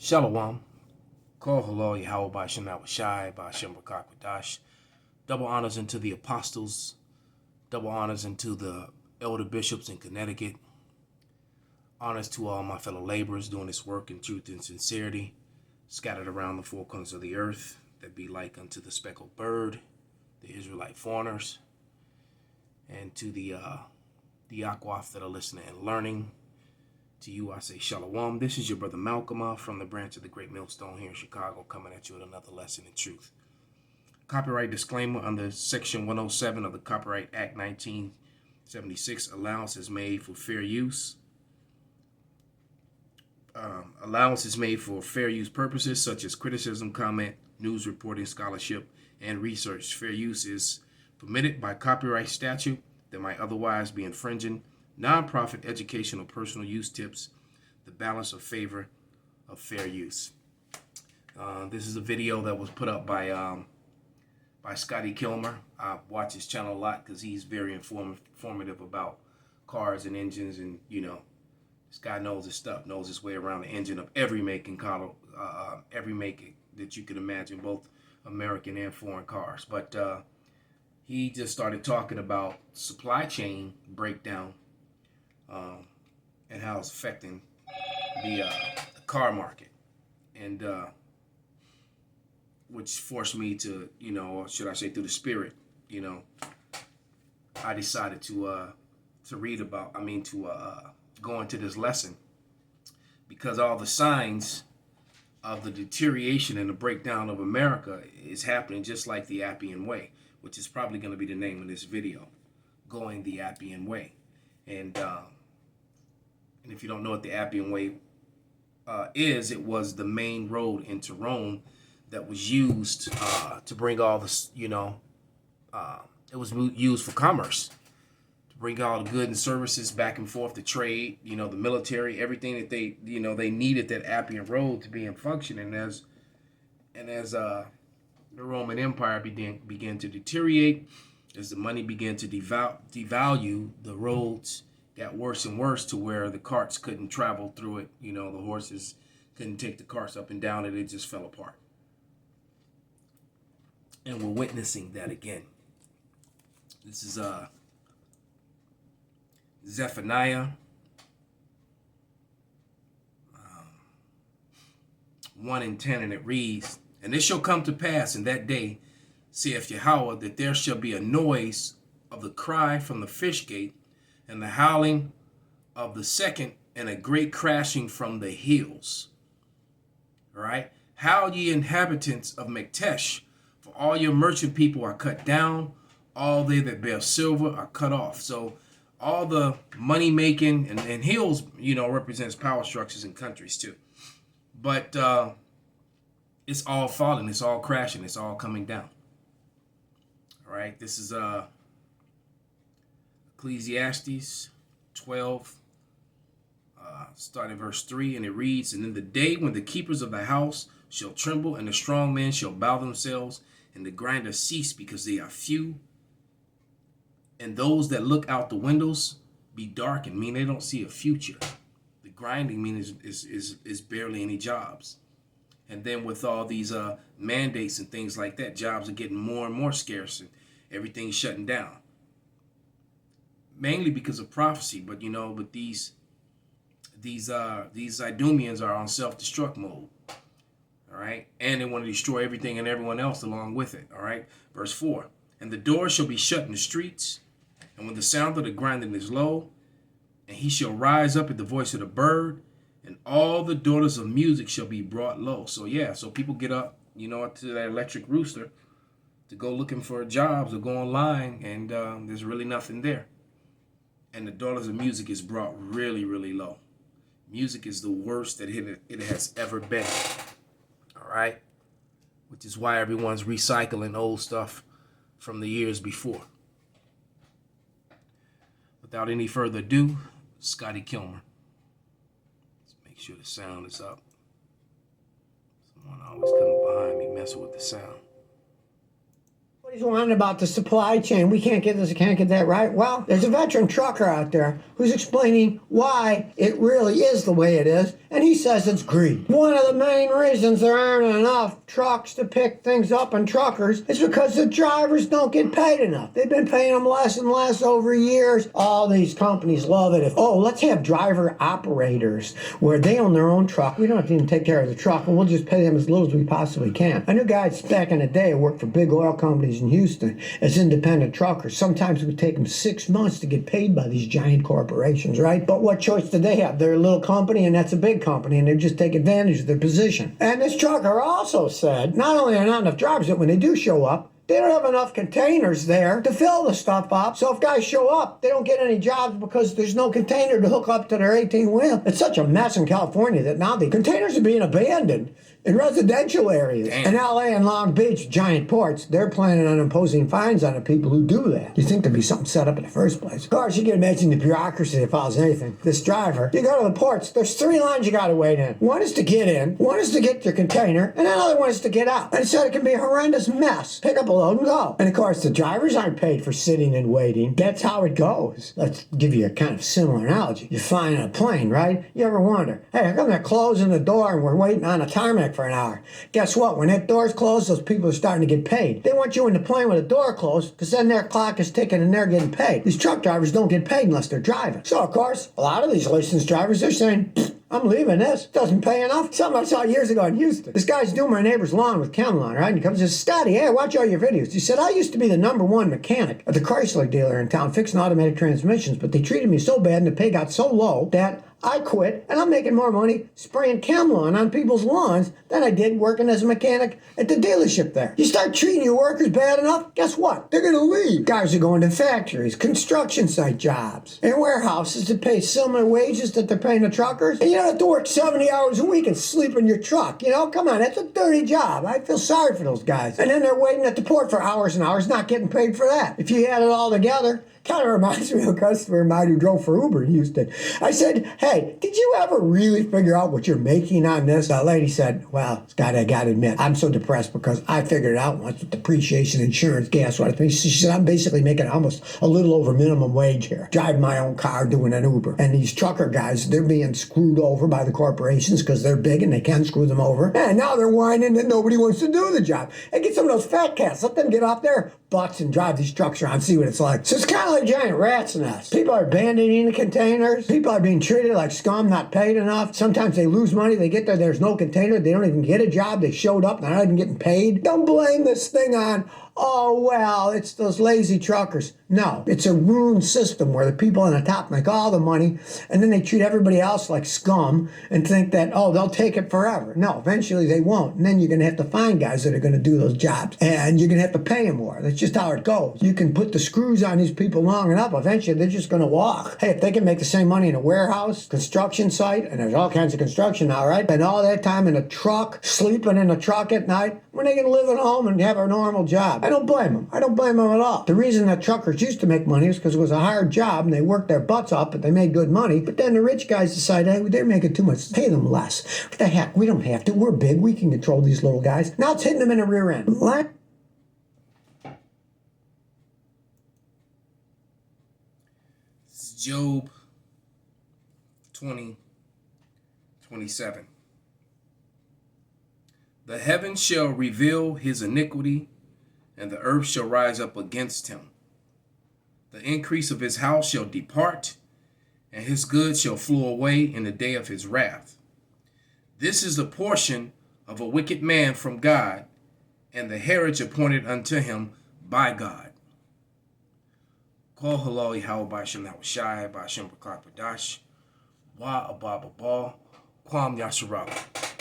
Shalom. Call hello, Yahweh by Shana Shai by Shem Kwadash. Double honors into the apostles, double honors into the elder bishops in Connecticut. Honors to all my fellow laborers doing this work in truth and sincerity, scattered around the four corners of the earth, that be like unto the speckled bird, the Israelite foreigners, and to the Akwaf that are listening and learning. To you, I say shalom. This is your brother Malcolm from the branch of the Great Millstone here in Chicago, coming at you with another lesson in truth. Copyright disclaimer: under Section 107 of the Copyright Act 1976, allowance is made for fair use. Allowance is made for fair use purposes such as criticism, comment, news reporting, scholarship, and research. Fair use is permitted by copyright statute that might otherwise be infringing nonprofit educational personal use tips, the balance of favor of fair use. This is a video that was put up by Scotty Kilmer. I watch his channel a lot because he's very informative about cars and engines, and this guy knows his stuff, knows his way around the engine of every make and car, every make that you can imagine, both American and foreign cars. But he just started talking about supply chain breakdown. And how it's affecting the car market, and which forced me to, or should I say through the spirit, I decided to read about, go into this lesson, because all the signs of the deterioration and the breakdown of America is happening just like the Appian Way, which is probably going to be the name of this video, going the Appian Way. And if you don't know what the Appian Way is, it was the main road into Rome that was used to bring all this, it was used for commerce, to bring all the goods and services back and forth, to trade, the military, everything that they needed that Appian Road to be in function. And as the Roman Empire began to deteriorate, as the money began to devalue, the roads got worse and worse to where the carts couldn't travel through it. The horses couldn't take the carts up and down, and it just fell apart. And we're witnessing that again. This is Zephaniah 1:10, and it reads, "And it shall come to pass in that day, saith Yahweh, that there shall be a noise of the cry from the fish gate, and the howling of the second, and a great crashing from the hills." All right. "Howl ye inhabitants of Mektesh, for all your merchant people are cut down, all they that bear silver are cut off." So all the money making, and hills, represents power structures and countries too. But it's all falling, it's all crashing, it's all coming down. All right. This is Ecclesiastes 12, starting verse 3, and it reads, "And in the day when the keepers of the house shall tremble, and the strong men shall bow themselves, and the grinders cease because they are few, and those that look out the windows be darkened," mean they don't see a future. The grinding means is barely any jobs. And then with all these mandates and things like that, jobs are getting more and more scarce, and everything's shutting down. Mainly because of prophecy, but these Idumeans are on self-destruct mode. All right, and they want to destroy everything and everyone else along with it. All right, verse 4: "And the doors shall be shut in the streets, and when the sound of the grinding is low, and he shall rise up at the voice of the bird, and all the daughters of music shall be brought low." So so people get up, to that electric rooster to go looking for jobs or go online, and there's really nothing there. And the daughters of music is brought really, really low. Music is the worst that it has ever been. All right? Which is why everyone's recycling old stuff from the years before. Without any further ado, Scotty Kilmer. Let's make sure the sound is up. Someone always coming behind me messing with the sound. He's whining about the supply chain. We can't get this, can't get that, right? Well, there's a veteran trucker out there who's explaining why it really is the way it is, and he says it's greed. One of the main reasons there aren't enough trucks to pick things up and truckers is because the drivers don't get paid enough. They've been paying them less and less over years. All these companies love it. Let's have driver operators where they own their own truck. We don't have to even take care of the truck, and we'll just pay them as little as we possibly can. I knew guys back in the day who worked for big oil companies in Houston as independent truckers. Sometimes it would take them 6 months to get paid by these giant corporations, right? But what choice did they have? They're a little company and that's a big company, and they just take advantage of their position. And this trucker also said not only are not enough drivers, but when they do show up, they don't have enough containers there to fill the stuff up. So if guys show up, they don't get any jobs because there's no container to hook up to their 18-wheel. It's such a mess in California that now the containers are being abandoned in residential areas. In LA and Long Beach, giant ports, they're planning on imposing fines on the people who do that. You think there'd be something set up in the first place. Of course, you can imagine the bureaucracy that follows anything. This driver, you go to the ports, there's 3 lines you gotta wait in. One is to get in, one is to get your container, and another one is to get out. And so it can be a horrendous mess. Pick up a load and go. And of course, the drivers aren't paid for sitting and waiting. That's how it goes. Let's give you a kind of similar analogy. You're flying in a plane, right? You ever wonder, hey, how come they're closing the door and we're waiting on a tarmac for an hour? Guess what? When that door's closed, those people are starting to get paid. They want you in the plane with the door closed because then their clock is ticking and they're getting paid. These truck drivers don't get paid unless they're driving. So, of course, a lot of these licensed drivers, they're saying, I'm leaving this. Doesn't pay enough. Something I saw years ago in Houston. This guy's doing my neighbor's lawn with Camelon, right? And he comes and says, Scotty, hey, I watch all your videos. He said, I used to be the #1 mechanic at the Chrysler dealer in town fixing automatic transmissions, but they treated me so bad and the pay got so low that I quit, and I'm making more money spraying Camelon on people's lawns than I did working as a mechanic at the dealership there. You start treating your workers bad enough, guess what? They're going to leave. Guys are going to factories, construction site jobs, and warehouses that pay similar wages that they're paying the truckers. And you don't have to work 70 hours a week and sleep in your truck. You know, come on, that's a dirty job. I feel sorry for those guys. And then they're waiting at the port for hours and hours, not getting paid for that. If you add it all together, kind of reminds me of a customer of mine who drove for Uber in Houston. I said, hey, did you ever really figure out what you're making on this? The lady said, well, Scott, I got to admit, I'm so depressed because I figured it out once with depreciation, insurance, gas, what I think. She said, I'm basically making almost a little over minimum wage here. Driving my own car, doing an Uber. And these trucker guys, they're being screwed over by the corporations because they're big and they can screw them over. And now they're whining that nobody wants to do the job. And get some of those fat cats, let them get off their butts and drive these trucks around, see what it's like. So it's kind of like giant rat's nest. People are abandoning the containers. People are being treated like scum, not paid enough. Sometimes they lose money. They get there, there's no container. They don't even get a job. They showed up, they're not even getting paid. Don't blame this thing on, oh, well, it's those lazy truckers. No, it's a ruined system where the people on the top make all the money, and then they treat everybody else like scum and think that, oh, they'll take it forever. No, eventually they won't. And then you're going to have to find guys that are going to do those jobs, and you're going to have to pay them more. That's just how it goes. You can put the screws on these people long enough, eventually they're just going to walk. Hey, if they can make the same money in a warehouse, construction site, and there's all kinds of construction now, right? And all that time in a truck, sleeping in a truck at night, when they can live at home and have a normal job. I don't blame them. I don't blame them at all. The reason that truckers used to make money is because it was a hard job and they worked their butts off, but they made good money. But then the rich guys decided, hey, they're making too much. Pay them less. What the heck? We don't have to. We're big. We can control these little guys. Now it's hitting them in the rear end. This is Job 20:27. The heavens shall reveal his iniquity, and the earth shall rise up against him. The increase of his house shall depart, and his goods shall flow away in the day of his wrath. This is the portion of a wicked man from God, and the heritage appointed unto him by God. Call halal Yahweh Ba'ashem Nawashai Ba'ashem Bakar Padash Wa Abba Babal Kwam Yasharab.